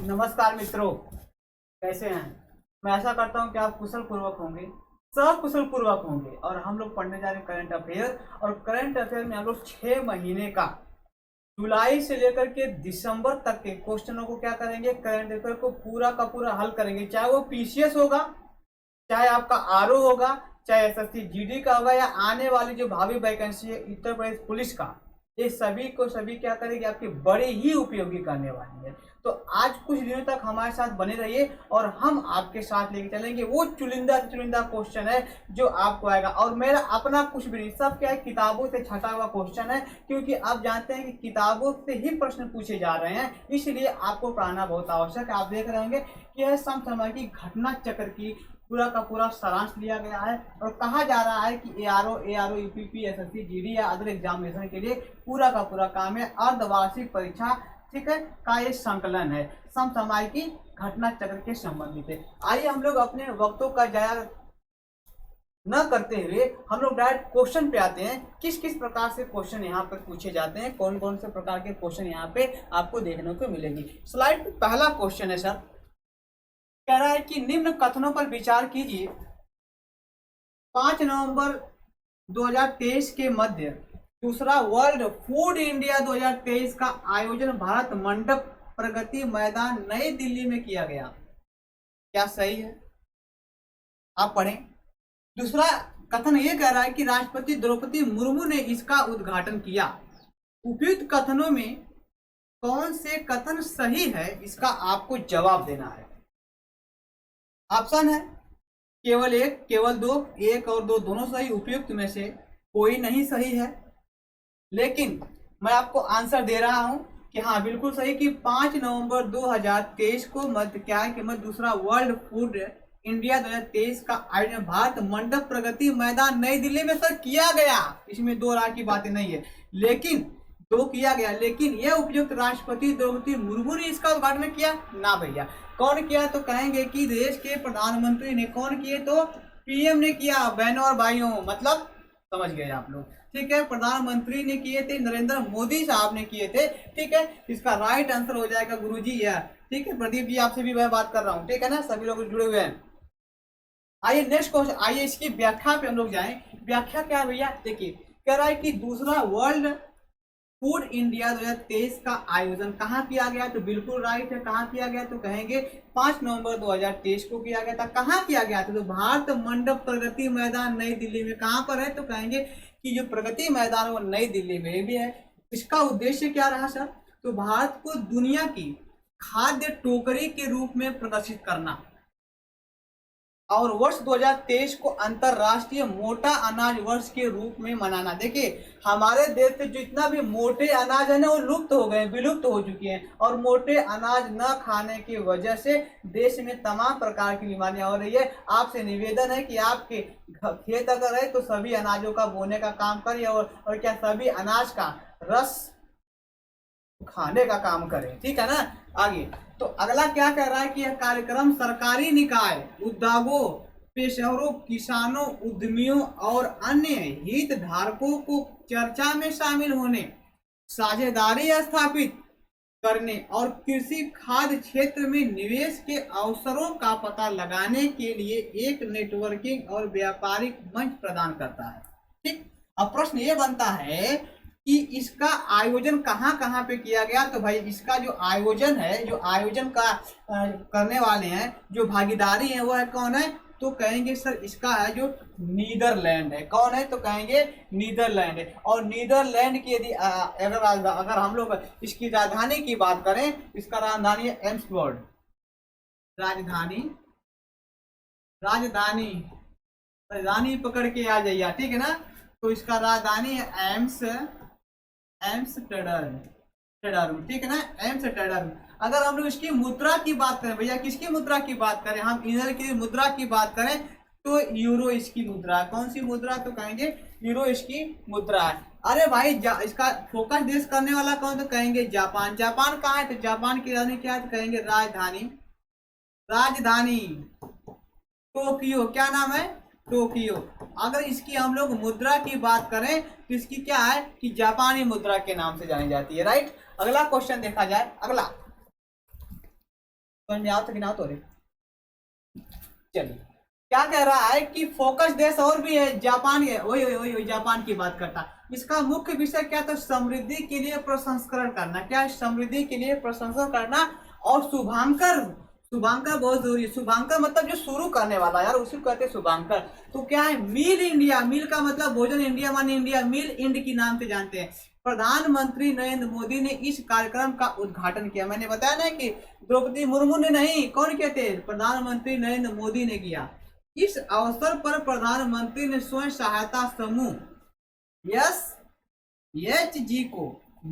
नमस्कार मित्रों, कैसे हैं। मैं आशा करता हूं कि आप कुशल पूर्वक होंगे, सब कुशल पूर्वक होंगे। और हम लोग पढ़ने जा रहे हैं करंट अफेयर। और करंट अफेयर में हम लोग 6 महीने का जुलाई से लेकर के दिसंबर तक के क्वेश्चनों को क्या करेंगे, करंट अफेयर को पूरा का पूरा हल करेंगे। चाहे वो पीसीएस होगा, चाहे आपका आरओ होगा, चाहे एसएससी जीडी का होगा, या आने वाली जो भावी वैकेंसी है उत्तर प्रदेश पुलिस का, ये सभी को सभी क्या करेगी, आपकी बड़ी ही उपयोगी करने वाली है। तो आज कुछ दिनों तक हमारे साथ बने रहिए और हम आपके साथ लेके चलेंगे। वो चुनिंदा से चुनिंदा क्वेश्चन है जो आपको आएगा। और मेरा अपना कुछ भी नहीं, सब क्या है, किताबों से छटा हुआ क्वेश्चन है। क्योंकि आप जानते हैं कि किताबों से ही प्रश्न पूछे जा रहे हैं, इसलिए आपको पढ़ना बहुत आवश्यक है। आप देख रहे होंगे कि यह समसामयिक की घटना चक्र की पूरा का पूरा सारांश लिया गया है। और कहा जा रहा है कि एआरओ यूपीपी एसएससी जीडी या अदर एग्जामिनेशन के लिए पूरा का पूरा काम है अर्धवार्षिक परीक्षा, ठीक है, का ये संकलन है, समसामयिकी घटना चक्र के संबंधित है। आइए हम लोग अपने वक्तों का जाया न करते हुए हम लोग डायरेक्ट क्वेश्चन पे आते हैं। किस किस प्रकार से क्वेश्चन यहाँ पर पूछे जाते हैं, कौन कौन से प्रकार के क्वेश्चन यहाँ पे आपको देखने को मिलेगी। स्लाइड पे पहला क्वेश्चन है सर, कह रहा है कि निम्न कथनों पर विचार कीजिए। 5 नवंबर 2023 के मध्य दूसरा वर्ल्ड फूड इंडिया 2023 का आयोजन भारत मंडप प्रगति मैदान नई दिल्ली में किया गया। क्या सही है? आप पढ़ें। दूसरा कथन ये कह रहा है कि राष्ट्रपति द्रौपदी मुर्मू ने इसका उद्घाटन किया। उपयुक्त कथनों में कौन से कथन सही है, इसका आपको जवाब देना है। ऑप्शन है केवल एक, केवल दो, एक और दो दोनों सही। उपयुक्त में से कोई नहीं सही है। लेकिन मैं आपको आंसर दे रहा हूं कि हाँ बिल्कुल सही कि 5 नवंबर 2023 को मध्य क्या है कि मध्य दूसरा वर्ल्ड फूड इंडिया 2023 का आयोजन भारत मंडप प्रगति मैदान नई दिल्ली में सर किया गया। इसमें दो राह की बातें नहीं है, लेकिन दो किया गया। लेकिन यह उपयुक्त राष्ट्रपति द्रौपदी मुर्मू ने इसका उद्घाटन किया ना भैया। कौन किया? तो कहेंगे कि देश के प्रधानमंत्री ने। कौन किए? तो पीएम ने किया। बहनों और भाइयों, मतलब समझ गए आप लोग, ठीक है। प्रधानमंत्री ने किए थे, नरेंद्र मोदी साहब ने किए थे, ठीक है। इसका राइट आंसर हो जाएगा गुरुजी या, ठीक है। प्रदीप जी आपसे भी मैं बात कर रहा हूँ, ठीक है ना, सभी लोग जुड़े हुए हैं। आइए नेक्स्ट क्वेश्चन, आइए इसकी व्याख्या पे हम लोग जाएं। व्याख्या क्या है भैया? देखिए, कह रहा है कि दूसरा वर्ल्ड फूड इंडिया 2023 का आयोजन कहाँ किया गया? तो बिल्कुल राइट है। कहाँ किया गया? तो कहेंगे 5 नवंबर 2023 को किया गया था। कहाँ किया गया था? तो भारत मंडप प्रगति मैदान नई दिल्ली में। कहाँ पर है? तो कहेंगे कि जो प्रगति मैदान वो नई दिल्ली में भी है। इसका उद्देश्य क्या रहा सर? तो भारत को दुनिया की खाद्य टोकरी के रूप में प्रदर्शित करना और वर्ष 2023 को अंतरराष्ट्रीय मोटा अनाज वर्ष के रूप में मनाना। देखिए, हमारे देश से जितना भी मोटे अनाज है ना, वो लुप्त हो गए, विलुप्त हो चुके हैं। और मोटे अनाज न खाने की वजह से देश में तमाम प्रकार की बीमारियां हो रही है। आपसे निवेदन है कि आपके खेत अगर है तो सभी अनाजों का बोने का काम करिए और क्या सभी अनाज का रस खाने का काम करें, ठीक है ना। आगे तो अगला क्या कह रहा है कि यह कार्यक्रम सरकारी निकाय, उद्योगों, पेशेवरों, किसानों, उद्यमियों और अन्य हितधारकों को चर्चा में शामिल होने, साझेदारी स्थापित करने और कृषि खाद्य क्षेत्र में निवेश के अवसरों का पता लगाने के लिए एक नेटवर्किंग और व्यापारिक मंच प्रदान करता है, ठीक। अब प्रश्न ये बनता है कि इसका आयोजन कहाँ कहाँ पे किया गया? तो भाई इसका जो आयोजन है, जो आयोजन का करने वाले हैं, जो भागीदारी है, वो है कौन है? तो कहेंगे सर इसका है जो नीदरलैंड है। कौन है? तो कहेंगे नीदरलैंड है। और नीदरलैंड की यदि अगर हम लोग इसकी राजधानी की बात करें, इसका राजधानी है एम्सबर्ग। राजधानी राजधानी राजधानी पकड़ के आ जाइए, ठीक है ना। तो इसका राजधानी है एम्स्टर्डम, ठीक है ना, एम्स्टर्डम। अगर हम लोग इसकी मुद्रा की बात करें भैया, किसकी मुद्रा की बात करें? हम इधर की मुद्रा की बात करें तो यूरो इसकी मुद्रा। कौन सी मुद्रा? तो कहेंगे यूरो इसकी मुद्रा है। अरे भाई इसका फोकस देश करने वाला कौन? तो कहेंगे जापान। जापान कहाँ है? तो जापान की राजधानी क्या है? तो कहेंगे राजधानी टोक्यो। क्या नाम है? टोक्यो। अगर इसकी हम लोग मुद्रा की बात करें तो इसकी क्या है कि जापानी मुद्रा के नाम से जानी जाती है, राइट। अगला क्वेश्चन देखा जाए। अगला समझ में आओ तो गिनाओ तो रे। चलिए, क्या कह रहा है कि फोकस देश और भी है, जापान है, वही वही वही जापान की बात करता। इसका मुख्य विषय क्या था? समृद्धि के लिए प्रसंस्करण करना। क्या है? समृद्धि के लिए प्रसंस्करण करना। और शुभांकर, शुभांकर बहुत जरूरी है। शुभांकर मतलब जो शुरू करने वाला यार, उसी को कहते हैं शुभांकर। तो क्या है? मिल इंडिया, मिल का मतलब भोजन, इंडिया माने इंडिया, मिल इंड की नाम से जानते हैं। प्रधानमंत्री नरेंद्र मोदी ने इस कार्यक्रम का उद्घाटन किया। मैंने बताया ना कि द्रौपदी मुर्मू ने नहीं, कौन किए थे? प्रधानमंत्री नरेंद्र मोदी ने किया। इस अवसर पर प्रधानमंत्री ने स्वयं सहायता समूह SHG को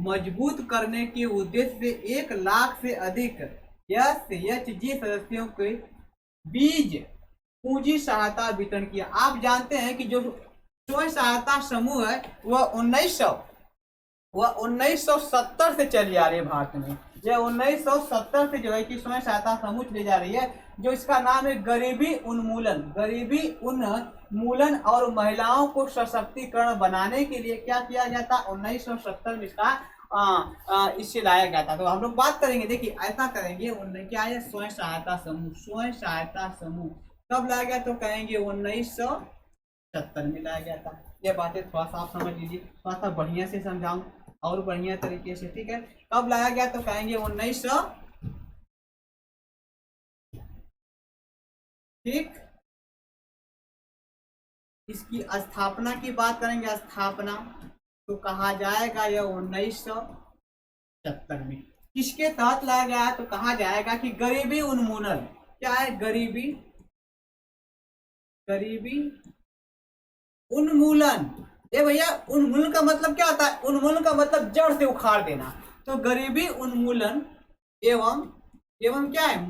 मजबूत करने के उद्देश्य से 1 लाख से अधिक SHG सदस्यों के बीज पूंजी सहायता वितरण किया। आप जानते हैं कि जो स्वयं सहायता समूह है वह 1970 से चली आ रही है भारत में। यह 1970 से जो है कि स्वयं सहायता समूह चली जा रही है, जो इसका नाम है गरीबी उन्मूलन। गरीबी उन्मूलन और महिलाओं को सशक्तिकरण बनाने के लिए क्या किया गया था? 1970 में इसका इससे लाया गया था। तो हम लोग बात करेंगे, देखिए ऐसा करेंगे, क्या है? स्वयं सहायता समूह। स्वयं सहायता समूह कब लाया गया? तो कहेंगे 1970 में लाया गया था। ये बातें थोड़ा सा आप समझ लीजिए, थोड़ा सा बढ़िया से समझाऊं और बढ़िया तरीके से, ठीक है? कब लाया गया? तो कहेंगे 1900, ठीक। इसकी स्थापना की बात करेंगे, स्थापना तो कहा जाएगा यह 1970 में। किसके तहत लाया गया है? तो कहा जाएगा कि गरीबी उन्मूलन। क्या है? गरीबी उन्मूलन। ये भैया, उन्मूलन का मतलब क्या होता है? उन्मूलन का मतलब जड़ से उखाड़ देना। तो गरीबी उन्मूलन एवं क्या है?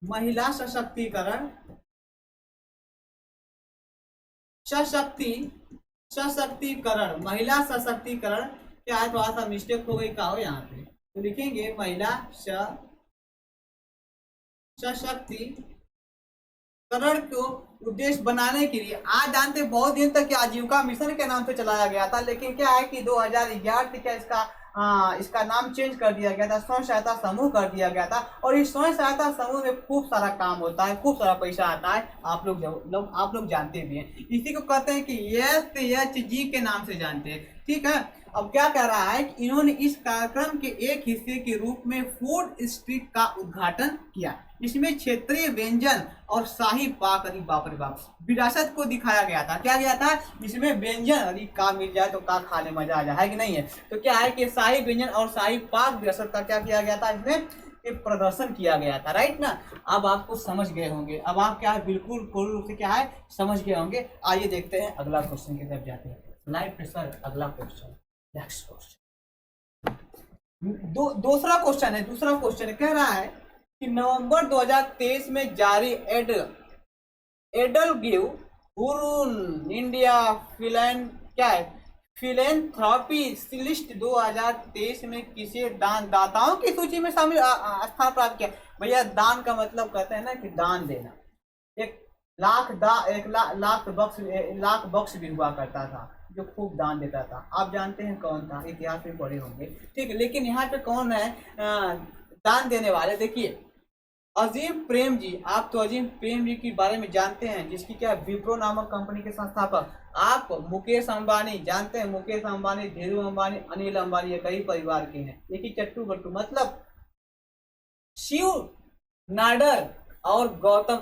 महिला सशक्तिकरण, महिला सशक्तिकरण। क्या है? थोड़ा सा मिस्टेक हो गई, का हो यहाँ पे, तो लिखेंगे महिला सशक्तिकरण को उद्देश्य बनाने के लिए। आज जानते बहुत दिन तक आजीविका मिशन के नाम से चलाया गया था, लेकिन क्या है कि 2011 से क्या इसका नाम चेंज कर दिया गया था, स्वयं सहायता समूह कर दिया गया था। और इस स्वयं सहायता समूह में खूब सारा काम होता है, खूब सारा पैसा आता है, आप लोग जानते भी हैं। इसी को कहते हैं कि SHG के नाम से जानते हैं, ठीक है। अब क्या कह रहा है कि इन्होंने इस कार्यक्रम के एक हिस्से के रूप में फूड स्ट्रीट का उद्घाटन किया। इसमें क्षेत्रीय व्यंजन और शाही पाक, अरे बाप रे बाप, विरासत को दिखाया गया था। क्या गया था? इसमें व्यंजन, अरे का मिल जाए तो का खाने मजा आ जाए, है कि नहीं है? तो क्या है कि शाही व्यंजन और शाही पाक विरासत का क्या किया गया था? इसमें एक प्रदर्शन किया गया था, राइट ना। अब आपको समझ गए होंगे, अब आप क्या है, बिल्कुल पूर्ण रूप से क्या है, समझ गए होंगे। आइए देखते हैं अगला क्वेश्चन की तरफ जाते हैं। लाइव पे सर अगला क्वेश्चन, नेक्स्ट क्वेश्चन, दूसरा क्वेश्चन कह रहा है कि नवंबर 2023 में जारी EdelGive Hurun India philanthropy list 2023 में किसे दान दाताओं की सूची में शामिल स्थान प्राप्त किया? भैया, दान का मतलब कहते हैं ना कि दान देना। 1 लाख बक्स भी हुआ करता था जो खूब दान देता था। आप जानते हैं कौन था? इतिहास में पढ़े होंगे, ठीक है। लेकिन यहाँ पे कौन है दान देने वाले? देखिए, अजीम प्रेम जी। आप तो अजीम प्रेम जी के बारे में जानते हैं, जिसकी क्या विप्रो नामक कंपनी के संस्थापक। आप मुकेश अंबानी जानते हैं, मुकेश अंबानी, धीरू अंबानी, अनिल अंबानी, ये कई परिवार के हैं। एक ही चट्टू बट्टू, मतलब शिव नाडर और गौतम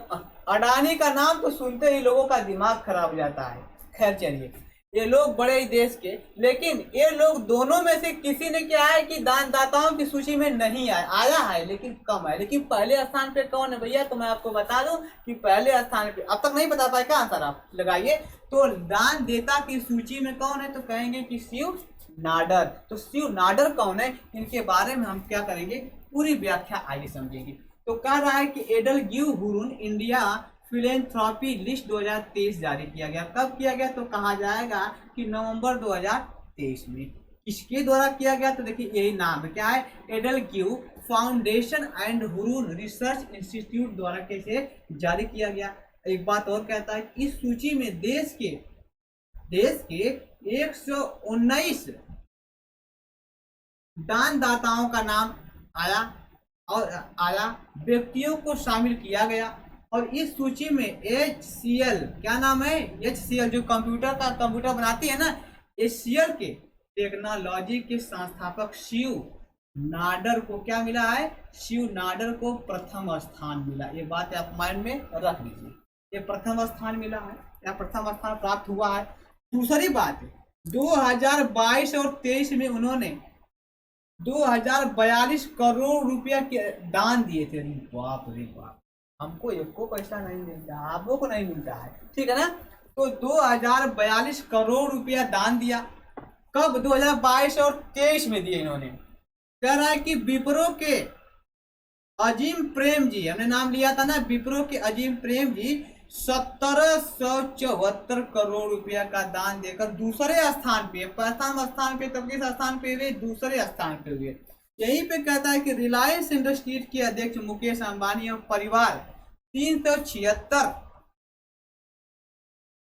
अडानी का नाम तो सुनते ही लोगों का दिमाग खराब हो जाता है। खैर चलिए, ये लोग बड़े ही देश के, लेकिन ये लोग दोनों में से किसी ने क्या है कि दानदाताओं की सूची में नहीं आया है, लेकिन कम है। लेकिन पहले स्थान पे कौन है भैया? तो मैं आपको बता दूं कि पहले स्थान पे, अब तक नहीं बता पाए क्या आंसर? आप लगाइए। तो दान देता की सूची में कौन है? तो कहेंगे कि शिव नाडर। तो शिव नाडर कौन है? इनके बारे में हम क्या करेंगे, पूरी व्याख्या आइए समझेंगे। तो कह रहा है कि EdelGive Hurun India philanthropy list 2023 जारी किया गया। कब किया गया? तो कहा जाएगा कि नवंबर 2023 में। किसके द्वारा किया गया? तो देखिए यही नाम है, क्या है? EdelGive foundation and Hurun research institute द्वारा कैसे जारी किया गया। एक बात और कहता है, इस सूची में देश के 119 दानदाताओं का नाम आया, और आया, व्यक्तियों को शामिल किया गया और इस सूची में HCL, क्या नाम है, HCL जो कंप्यूटर बनाती है ना, HCL के टेक्नोलॉजी के संस्थापक शिव नाडर को क्या मिला है, शिव नाडर को प्रथम स्थान मिला। ये बात आप माइंड में रख लीजिए, ये प्रथम स्थान मिला है या प्रथम स्थान प्राप्त हुआ है। दूसरी बात है 2022 और 23 में उन्होंने 2042 करोड़ रुपया के दान दिए थे। बाप रे बाप, हमको एक को पैसा नहीं मिलता, आपको को नहीं मिलता है, ठीक है ना। तो 2042 करोड़ रुपया दान दिया, कब, 2022 और 23 में दिए इन्होंने। कह रहा है कि विप्रो के अजीम प्रेम जी, हमने नाम लिया था ना, विप्रो के अजीम प्रेम जी 1774 करोड़ रुपया का दान देकर दूसरे स्थान पे, प्रथम स्थान पे तो किस स्थान पे हुए, दूसरे स्थान पे हुए। यहीं पे कहता है कि रिलायंस इंडस्ट्रीज के अध्यक्ष मुकेश अंबानी और परिवार 376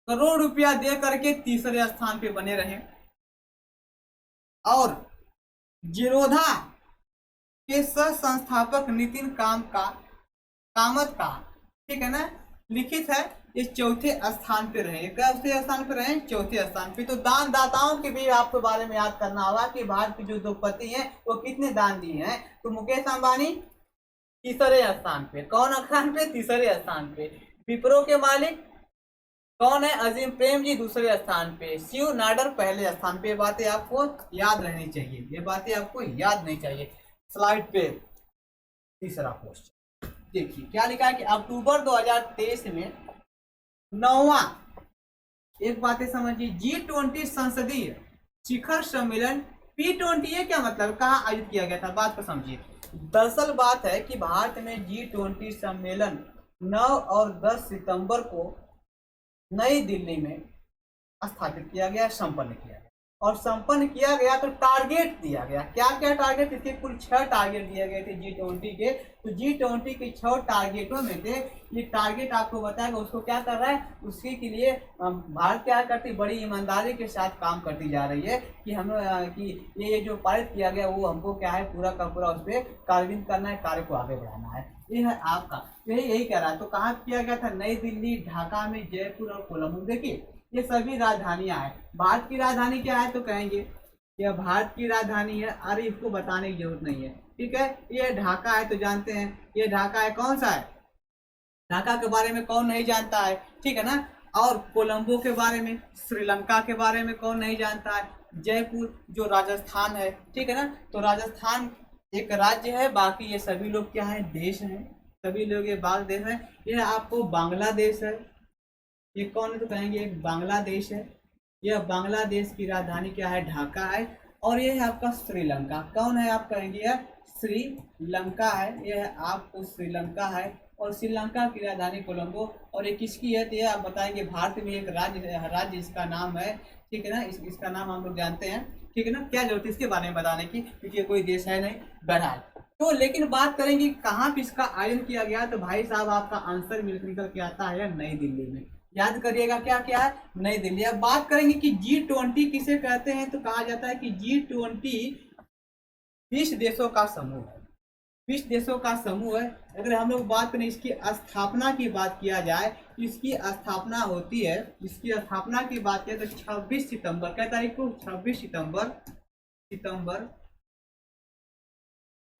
करोड़ रुपया दे करके तीसरे स्थान पे बने रहे। और जीरोधा के सह संस्थापक नितिन कामत का, ठीक है ना, लिखित है, ये चौथे स्थान पे रहे। कैसे स्थान पे रहे, चौथे स्थान पे। तो दान दाताओं के भी आपको बारे में याद करना होगा कि भारत के जो 2 पति हैं वो कितने दान दिए हैं। तो मुकेश अंबानी तीसरे स्थान पे, कौन स्थान पे, तीसरे स्थान पे। विप्रो के मालिक कौन है, अजीम प्रेम जी दूसरे स्थान पे, शिव नाडर पहले स्थान पे। बातें आपको याद रहनी चाहिए, ये बातें आपको याद नहीं चाहिए। स्लाइड पे तीसरा क्वेश्चन देखिए क्या लिखा है कि अक्टूबर 2023 में 9वां, एक बातें समझिए, G20 संसदीय शिखर सम्मेलन P20, ये क्या मतलब, कहाँ आयोजित किया गया था, बात को समझिए। दरअसल बात है कि भारत में G20 सम्मेलन 9 और 10 सितंबर को नई दिल्ली में स्थापित किया गया, संपन्न किया गया। और संपन्न किया गया तो टारगेट दिया गया, क्या क्या टारगेट, इसके कुल 6 टारगेट दिए गए थे G20 के। तो G20 के 6 टारगेटों में से ये टारगेट आपको बताएगा उसको क्या कर रहा है, उसके के लिए भारत क्या करती, बड़ी ईमानदारी के साथ काम करती जा रही है कि हम कि ये जो पारित किया गया वो हमको क्या है, पूरा का पूरा उस पर कार्यान्वित करना है, कार्य को आगे बढ़ाना है। ये है आपका, यही कह रहा है। तो कहाँ किया गया था, नई दिल्ली, ढाका में, जयपुर और कोलंबो। देखिए ये सभी राजधानियां हैं। भारत की राजधानी क्या है तो कहेंगे यह भारत की राजधानी है, अरे इसको बताने की जरूरत नहीं है, ठीक है। ये ढाका है तो जानते हैं, ये ढाका है, कौन सा है, ढाका के बारे में कौन नहीं जानता है, ठीक है ना। और कोलंबो के बारे में, श्रीलंका के बारे में कौन नहीं जानता है। जयपुर जो राजस्थान है, ठीक है ना। तो राजस्थान एक राज्य है, बाकी ये सभी लोग क्या है, देश हैं, सभी लोग ये बाग देश है। ये आपको बांग्लादेश है, ये कौन है तो कहेंगे एक बांग्लादेश है। यह बांग्लादेश की राजधानी क्या है, ढाका है। और ये है आपका श्रीलंका, कौन है आप कहेंगे यह श्रीलंका है, यह आपको श्रीलंका है। और श्रीलंका की राजधानी कोलंबो। और ये किसकी है तो ये आप बताएंगे, भारत में एक राज्य इसका नाम है, ठीक है ना, इसका नाम हम लोग जानते हैं, ठीक है ना। क्या जरूरत है इसके बारे में बताने की, क्योंकि कोई देश है नहीं, बहरहाल। तो लेकिन बात करेंगे कहाँ पे इसका आयोजन किया गया, तो भाई साहब आपका आंसर निकल के आता है नई दिल्ली में। याद करिएगा क्या क्या है, नई दिल्ली। अब बात करेंगे कि G20 किसे कहते हैं, तो कहा जाता है कि G20 20 देशों का समूह है, 20 देशों का समूह है। अगर हम लोग बात करें इसकी स्थापना की बात किया जाए, इसकी स्थापना होती है, इसकी स्थापना की बात करें तो 26 सितंबर, क्या तारीख को, 26 सितंबर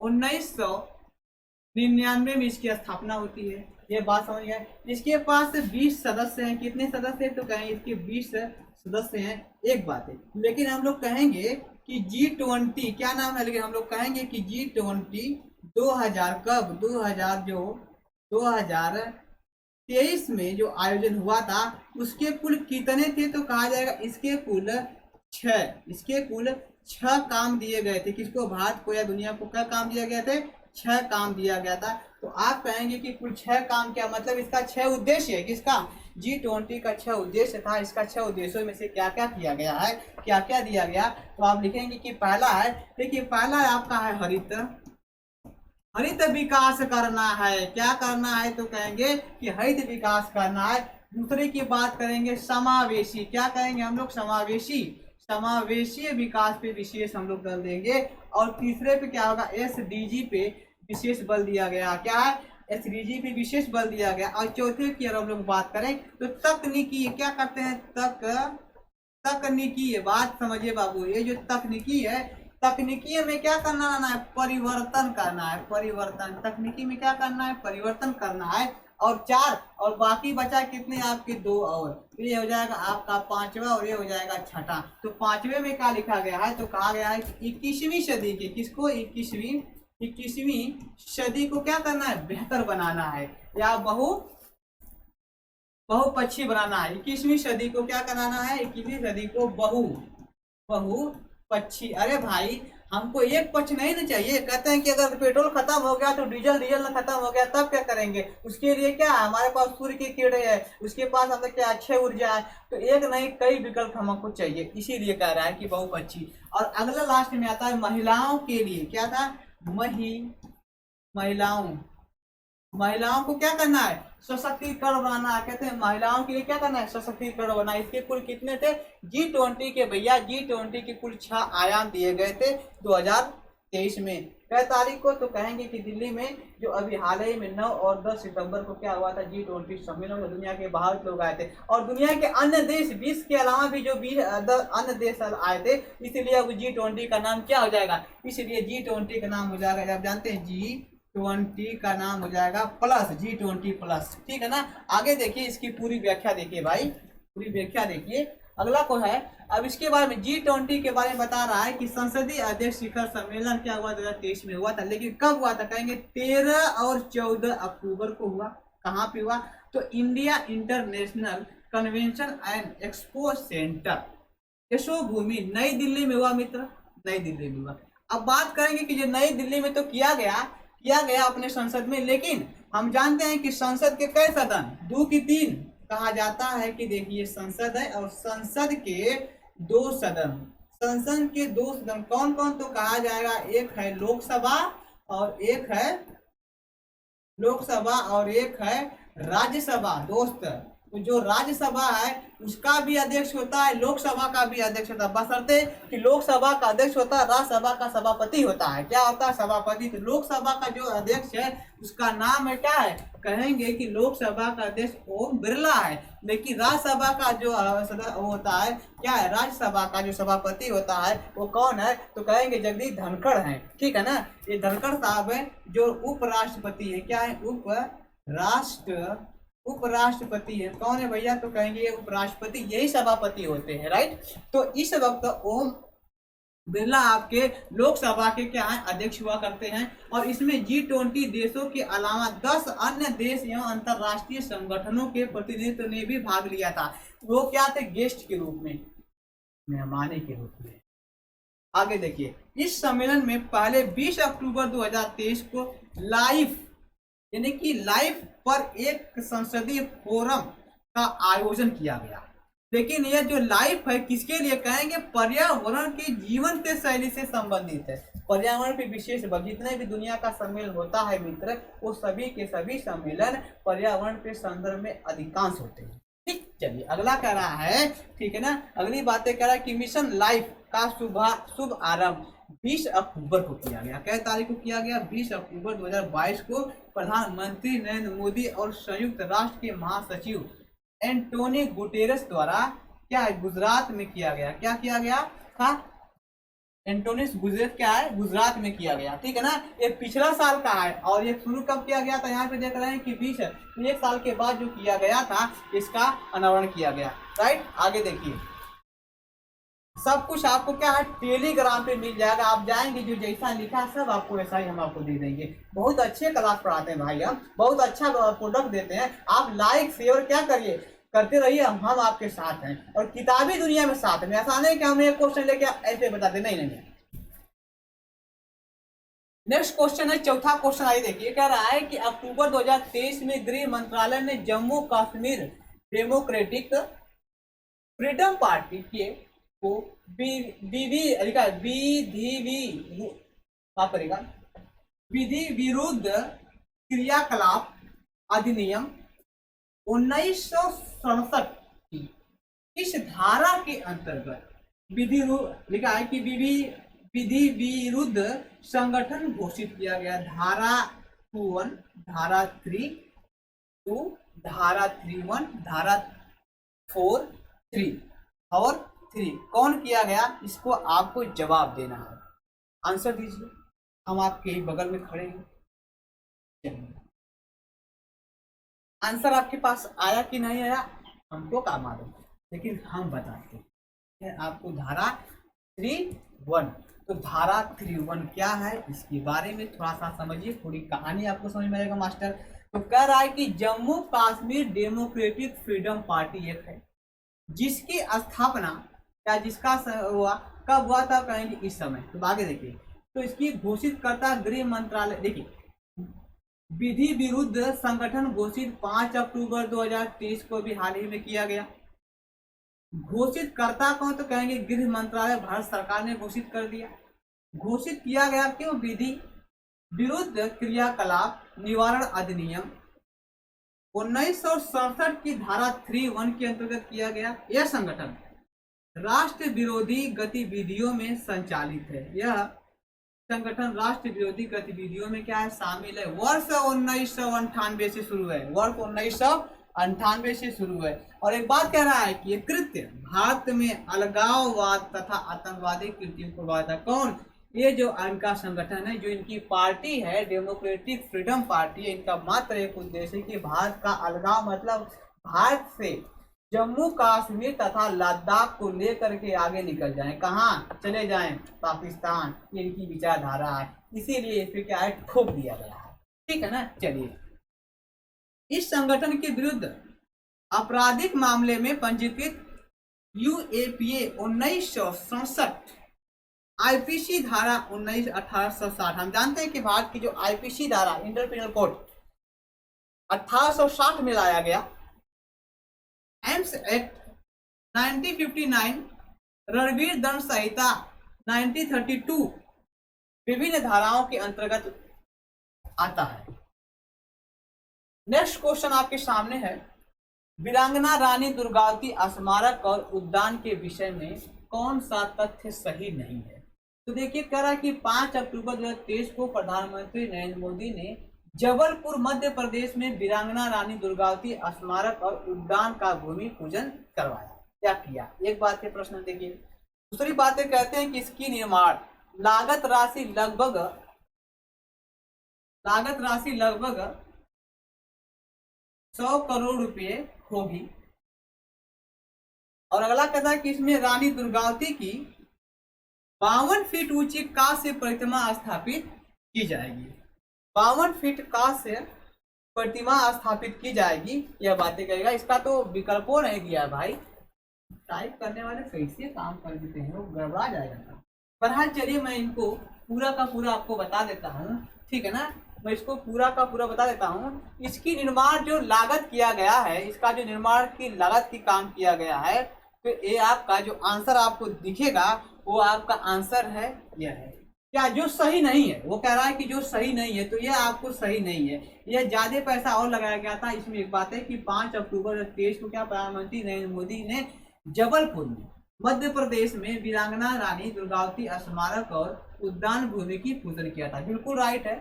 1999 में इसकी स्थापना होती है। ये बात समझ गए। इसके पास 20 सदस्य हैं, कितने सदस्य हैं तो कहेंगे इसके 20 सदस्य हैं। एक बात है, लेकिन हम लोग कहेंगे कि G20 क्या नाम है, लेकिन हम लोग कहेंगे कि G20 2000 कब, 2023 में जो आयोजन हुआ था उसके कुल कितने थे तो कहा जाएगा इसके कुल 6 काम दिए गए थे। किसको, भारत को या दुनिया को क्या काम दिया गया थे, 6 काम दिया गया था। तो आप कहेंगे कि कुल 6 काम, क्या मतलब इसका 6 उद्देश्य है, किसका, G20 का 6 उद्देश्य था। इसका 6 उद्देश्यों में से क्या क्या किया गया है, क्या क्या दिया गया, तो आप लिखेंगे कि पहला है, देखिए पहला आपका है हरित विकास करना है। क्या करना है तो कहेंगे कि हरित विकास करना है। दूसरे की बात करेंगे समावेशी, क्या कहेंगे हम लोग, समावेशी विकास पे विशेष हम लोग कर देंगे। और तीसरे पे क्या होगा, SDG पे, विशेष बल दिया गया। क्या है? एसडीजी पे विशेष बल दिया गया। और चौथे की अगर हम लोग बात करें तो तकनीकी, क्या करते हैं? तकनीकी, बात समझिए बाबू, ये जो तकनीकी है, तकनीकी में क्या करना है? परिवर्तन करना है। परिवर्तन, तकनीकी में क्या करना है? परिवर्तन करना है। और 4, और बाकी बचा कितने आपके? 2 और, तो ये हो जाएगा आपका 5वां और ये हो जाएगा 6ठा। तो 5वें में क्या लिखा गया है? तो कहा गया है कि 21वीं सदी के, किसको? 21वीं सदी को क्या करना है? बेहतर बनाना है या बहुपक्षी बनाना है। 21वीं सदी को क्या कराना है? 21वीं सदी को बहुपक्षी। अरे भाई, हमको एक पक्ष नहीं ना चाहिए। कहते हैं कि अगर पेट्रोल खत्म हो गया तो डीजल खत्म हो गया, तब क्या करेंगे? उसके लिए क्या है? हमारे पास सूर्य की किरणें है, उसके पास मतलब क्या, अक्षय ऊर्जा है। तो एक नहीं कई विकल्प हमको चाहिए, इसीलिए कह रहा है कि बहुपक्षी। और अगला लास्ट में आता है महिलाओं के लिए। क्या था? महिलाओं को क्या करना है? सशक्तिकरण बनाना है। कहते हैं महिलाओं के लिए क्या करना है? सशक्तिकरण बनाना। इसके कुल कितने थे? G20 के भैया, G20 के कुल 6 आयाम दिए गए थे 2023 में। कै तारीख को? तो कहेंगे कि दिल्ली में जो अभी हाल ही में 9 और 10 सितंबर को क्या हुआ था? G20 सम्मेलन में दुनिया के बाहर लोग आए थे और दुनिया के अन्य देश 20 के अलावा भी जो 20 अन्य देश आए थे, इसलिए अब G20 का नाम क्या हो जाएगा? इसलिए G20 का नाम हो जाएगा, आप जानते हैं, G20 का नाम हो जाएगा प्लस, G20 प्लस। ठीक है ना? आगे देखिए, इसकी पूरी व्याख्या देखिए भाई, पूरी व्याख्या देखिए। अगला को है, अब इसके बारे में G20 के बारे में बता रहा है कि संसदीय अध्यक्ष शिखर सम्मेलन क्या हुआ? 2023 में हुआ था। लेकिन कब हुआ था? कहेंगे 13 और 14 अक्टूबर को हुआ। कहाँ पे हुआ? तो India international convention and expo centre, Yashobhoomi, नई दिल्ली में हुआ मित्र, नई दिल्ली में हुआ। अब बात करेंगे कि जो नई दिल्ली में तो किया गया अपने संसद में, लेकिन हम जानते हैं कि संसद के कई सदन? 2 की 3 कहा जाता है कि देखिए संसद है और संसद के 2 सदन। संसद के 2 सदन कौन कौन? तो कहा जाएगा एक है लोकसभा और एक है राज्यसभा। दोस्त, तो जो राज्यसभा है उसका भी अध्यक्ष होता है, लोकसभा का भी अध्यक्ष होता है, बशर्ते कि लोकसभा का अध्यक्ष होता है, राज्यसभा का सभापति होता है। क्या होता है? सभापति। तो लोकसभा का जो अध्यक्ष है उसका नाम है क्या है? कहेंगे कि लोकसभा का अध्यक्ष ओम बिरला है। लेकिन राज्यसभा का जो होता है क्या है? राज्यसभा का जो सभापति होता है वो कौन है? तो कहेंगे जगदीप धनखड़ है। ठीक है ना? ये धनखड़ साहब है जो उपराष्ट्रपति है। क्या है? उपराष्ट्रपति है। कौन है भैया? तो कहेंगे ये उपराष्ट्रपति, यही सभापति होते हैं, राइट। तो इस वक्त ओम बिरला आपके लोकसभा के क्या है? अध्यक्ष हुआ करते हैं। और इसमें G20 देशों के अलावा 10 अन्य देश एवं अंतरराष्ट्रीय संगठनों के प्रतिनिधित्व ने भी भाग लिया था। वो क्या थे? गेस्ट के रूप में, मेहमानी के रूप में। आगे देखिए, इस सम्मेलन में पहले 20 अक्टूबर 2023 को लाइव, यानी कि लाइव पर एक संसदीय फोरम का आयोजन किया गया। लेकिन यह जो लाइफ है किसके लिए? कहेंगे पर्यावरण की जीवन के शैली से संबंधित है। पर्यावरण पे विशेष, जितने भी दुनिया का सम्मेलन होता है मित्र, वो सभी के सभी सम्मेलन पर्यावरण के संदर्भ में अधिकांश होते हैं। ठीक, चलिए अगला कह रहा है, ठीक है ना, अगली बातें कह रहा है कि मिशन लाइफ का शुभ आरंभ 20 अक्टूबर को किया गया। कै तारीख को किया गया? 20 अक्टूबर 2022 को प्रधानमंत्री नरेंद्र मोदी और संयुक्त राष्ट्र के महासचिव एंटोनियो गुटेरेस द्वारा क्या है? गुजरात में किया गया। क्या किया गया था? एंटोनियो गुजरात क्या है? गुजरात में किया गया। ठीक है ना? ये पिछला साल का है और ये शुरू कब किया गया था? यहाँ पे देख रहे हैं कि 20 है, तो 1 साल के बाद जो किया गया था इसका अनावरण किया गया, राइट। आगे देखिए, सब कुछ आपको क्या है? टेलीग्राम पे मिल जाएगा। आप जाएंगे, जो जैसा लिखा है सब आपको वैसा ही हम आपको दे देंगे। बहुत अच्छे क्लास पढ़ाते हैं भाई, हम बहुत अच्छा प्रोडक्ट देते हैं। आप लाइक शेयर क्या करिए, करते रहिए, हम आपके साथ हैं और किताबी दुनिया में साथ में। ऐसा नहीं कि हम एक क्वेश्चन लेके ऐसे बताते, नहीं। नेक्स्ट क्वेश्चन है, चौथा क्वेश्चन आइए देखिए। कह रहा है कि अक्टूबर 2023 में गृह मंत्रालय ने Jammu Kashmir democratic freedom party के को विधि विरुद्ध क्रियाकलाप अधिनियम 1967 की इस धारा के अंतर्गत लिखा है कि विधि विरुद्ध संगठन घोषित किया गया। धारा 21, धारा 32, धारा 31, धारा 4, 3 और 3 कौन किया गया, इसको आपको जवाब देना है। आंसर दीजिए, हम आपके ही बगल में खड़े हैं। चलिए, आंसर आपके पास आया कि नहीं आया हमको क्या मालूम, लेकिन हम बताते हैं आपको। धारा 31, तो धारा 31 क्या है इसके बारे में थोड़ा सा समझिए, पूरी कहानी आपको समझ में आएगा मास्टर। तो कह रहा है कि Jammu Kashmir democratic freedom party एक है, जिसकी स्थापना या जिसका हुआ कब हुआ था, कहेंगे इस समय। तो आगे देखिए, तो इसकी घोषित करता गृह मंत्रालय। देखिए, विधि विरुद्ध संगठन घोषित 5 अक्टूबर 2023 को भी हाल ही में किया गया। घोषित करता कौन, तो कहेंगे गृह मंत्रालय, भारत सरकार ने घोषित कर दिया। घोषित किया गया क्यों, विधि विरुद्ध क्रियाकलाप निवारण अधिनियम 1967 की धारा 31 के अंतर्गत किया गया। यह संगठन राष्ट्र विरोधी गतिविधियों में संचालित है। यह संगठन राष्ट्र विरोधी गतिविधियों में क्या है, शामिल है। वर्ष 1998 से शुरू है, वर्ष 1998 से शुरू है। और एक बात कह रहा है कि ये कृत्य भारत में अलगाववाद तथा आतंकवादी कृत्यों को बढ़ाता। कौन, ये जो इनका संगठन है, जो इनकी पार्टी है डेमोक्रेटिक फ्रीडम पार्टी, इनका मात्र एक उद्देश्य है कि भारत का अलगाव, मतलब भारत से जम्मू कश्मीर तथा लद्दाख को लेकर के आगे निकल जाएं, कहाँ चले जाएं, पाकिस्तान। ये इनकी विचारधारा है, इसीलिए इस पे क्या है, ठोक दिया गया है। ठीक है ना। चलिए, इस संगठन के विरुद्ध आपराधिक मामले में पंजीकृत यूएपीए 1967, आईपीसी धारा 1860। हम जानते हैं कि भारत की जो आईपीसी धारा, इंडियन पिनल कोड, 1860 में लाया गया। एम्स एक्ट 1959, रणवीर दंड संहिता 1932 विभिन्न धाराओं के अंतर्गत आता है। नेक्स्ट क्वेश्चन आपके सामने है, वीरांगना रानी दुर्गावती स्मारक और उद्यान के विषय में कौन सा तथ्य सही नहीं है। तो देखिए, कह रहा है कि 5 अक्टूबर 2023 को प्रधानमंत्री नरेंद्र मोदी ने जबलपुर मध्य प्रदेश में वीरांगना रानी दुर्गावती स्मारक और उद्यान का भूमि पूजन करवाया। क्या किया, एक बात के प्रश्न देखिए। दूसरी बातें कहते हैं कि इसकी निर्माण लागत राशि लगभग 100 करोड़ रुपए होगी। और अगला कहता है कि इसमें रानी दुर्गावती की 52 फीट ऊंची कांस्य प्रतिमा स्थापित की जाएगी। 52 फीट कांस्य प्रतिमा स्थापित की जाएगी, यह बातें कहेगा। इसका तो विकल्पों नहीं दिया भाई, टाइप करने वाले कैसे काम कर देते हैं, वो गड़बड़ा जाएगा। पर हाँ, चलिए मैं इनको पूरा का पूरा आपको बता देता हूँ। ठीक है ना, मैं इसको पूरा का पूरा बता देता हूँ। इसकी निर्माण जो लागत किया गया है, इसका जो निर्माण की लागत की काम किया गया है, तो ये आपका जो आंसर आपको दिखेगा वो आपका आंसर है, यह है। क्या जो सही नहीं है, वो कह रहा है कि जो सही नहीं है, तो यह आपको सही नहीं है। यह ज्यादा पैसा और लगाया गया था। इसमें एक बात है कि 5 अक्टूबर 2023 को क्या प्रधानमंत्री नरेंद्र मोदी ने जबलपुर में मध्य प्रदेश में वीरांगना रानी दुर्गावती स्मारक और उद्यान भूमि की पूजन किया था। बिल्कुल राइट है,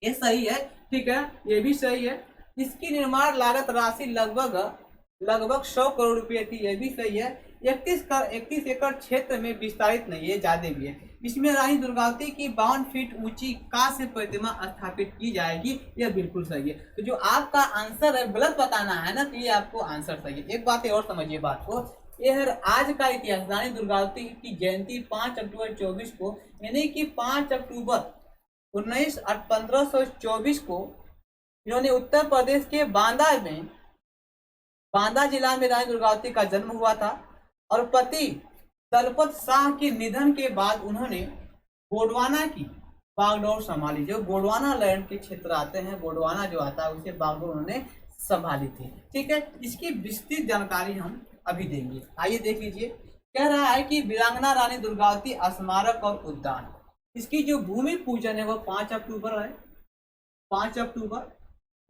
ये सही है। ठीक है, ये भी सही है। इसकी निर्माण लागत राशि लगभग 100 करोड़ रुपए थी, यह भी सही है। 31 एकड़ क्षेत्र में विस्तारित नहीं है, ज्यादा भी है। इसमें रानी दुर्गावती की 52 फीट ऊंची कांस्य प्रतिमा स्थापित की जाएगी, यह बिल्कुल सही है। तो जो आपका आंसर है, गलत बताना है ना, तो ये आपको आंसर सही है। एक बात और समझिए बात को, यह आज का इतिहास, रानी दुर्गावती की जयंती 5 अक्टूबर 24 को, यानी कि 5 अक्टूबर 1524 को इन्होंने उत्तर प्रदेश के बांदा जिला में रानी दुर्गावती का जन्म हुआ था। और पति दलपत शाह के निधन के बाद उन्होंने गोंडवाना की बागडोर संभाली। जो गोंडवाना लैंड के क्षेत्र आते हैं, गोंडवाना जो आता है, उसे बागडोर उन्होंने संभाली थी। ठीक है, इसकी विस्तृत जानकारी हम अभी देंगे। आइए देख लीजिए। कह रहा है कि वीरांगना रानी दुर्गावती स्मारक और उद्यान, इसकी जो भूमि पूजन है वो 5 अक्टूबर है, 5 अक्टूबर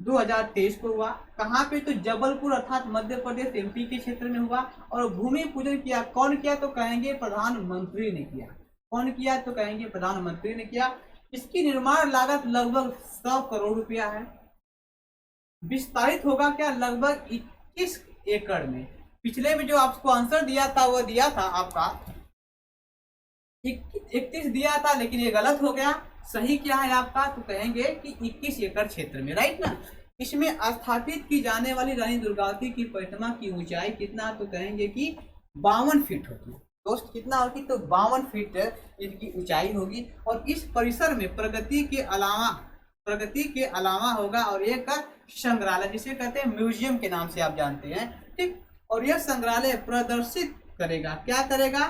2023 को हुआ। कहाँ पे, तो जबलपुर अर्थात मध्य प्रदेश एमपी के क्षेत्र में हुआ। और भूमि पूजन किया कौन किया, तो कहेंगे प्रधानमंत्री ने किया। कौन किया? तो कहेंगे प्रधानमंत्री ने किया। इसकी निर्माण लागत लगभग 100 करोड़ रुपया है। विस्तारित होगा क्या? लगभग 21 एकड़ में। पिछले में जो आपको आंसर दिया था वो दिया था आपका 31 दिया था, लेकिन ये गलत हो गया। सही क्या है आपका? तो कहेंगे कि 21 एकड़ क्षेत्र में, राइट ना। इसमें स्थापित की जाने वाली रानी दुर्गावती की प्रतिमा की ऊंचाई कितना? तो कहेंगे कि 52 फीट होगी। दोस्त कितना होगी? तो 52 फीट इसकी ऊंचाई होगी। और इस परिसर में प्रगति के अलावा होगा और एक संग्रहालय, जिसे कहते हैं म्यूजियम के नाम से आप जानते हैं, ठीक। और यह संग्रहालय प्रदर्शित करेगा, क्या करेगा?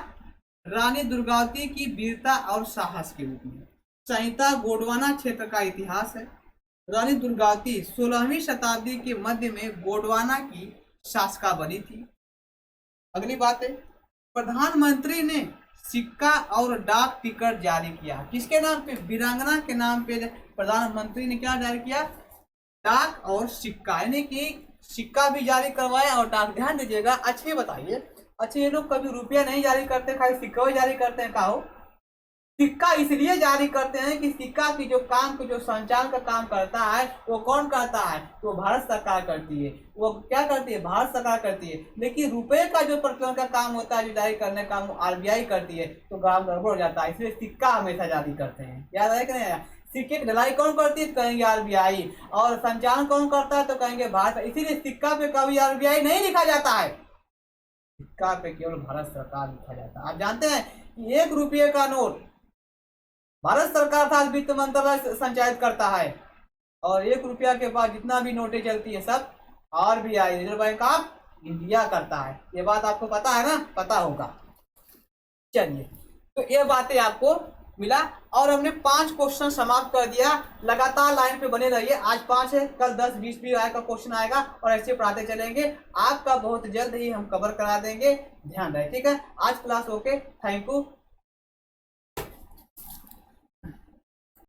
रानी दुर्गावती की वीरता और साहस के रूप में। संहिता गोंडवाना क्षेत्र का इतिहास है। रानी दुर्गावती 16वीं शताब्दी के मध्य में गोंडवाना की शासका बनी थी। अगली बात है, प्रधानमंत्री ने सिक्का और डाक टिकट जारी किया। किसके नाम पे? वीरांगना के नाम पे प्रधानमंत्री ने क्या जारी किया? डाक और सिक्का, यानी कि सिक्का भी जारी करवाया और डाक। ध्यान दीजिएगा, अच्छे बताइए। अच्छा, ये लोग कभी रुपया नहीं जारी करते, खाली सिक्का जारी करते हैं। का हो? सिक्का इसलिए जारी करते हैं कि सिक्का की जो काम को, जो संचालन का काम करता है, वो कौन करता है? वो भारत सरकार करती है। वो क्या करती है? भारत सरकार करती है। लेकिन रुपए का जो प्रचलन का काम होता है, जो जारी करने का, वो आरबीआई करती है। तो काम गड़बड़ हो जाता है, इसलिए सिक्का हमेशा जारी करते हैं। याद है कि नहीं? सिक्के की ढलाई कौन करती है? तो कहेंगे आरबीआई। और संचालन कौन करता है? तो कहेंगे भारत। इसीलिए सिक्का पे कभी आरबीआई नहीं लिखा जाता है, सिक्का पे केवल भारत सरकार लिखा जाता है। आप जानते हैं कि 1 रुपये का नोट भारत सरकार था वित्त मंत्रालय संचालित करता है, और 1 रुपया के बाद जितना भी नोटें चलती है सब RBI, reserve bank of India करता है। ये बात आपको पता है ना? पता होगा। चलिए, तो ये बातें आपको मिला और हमने 5 क्वेश्चन समाप्त कर दिया। लगातार लाइन पे बने रहिए। आज 5 है, कल 10, 20 भी का क्वेश्चन आएगा और ऐसे पढ़ाते चलेंगे। आपका बहुत जल्द ही हम कवर करा देंगे, ध्यान रहे, ठीक है। आज क्लास ओके, थैंक यू।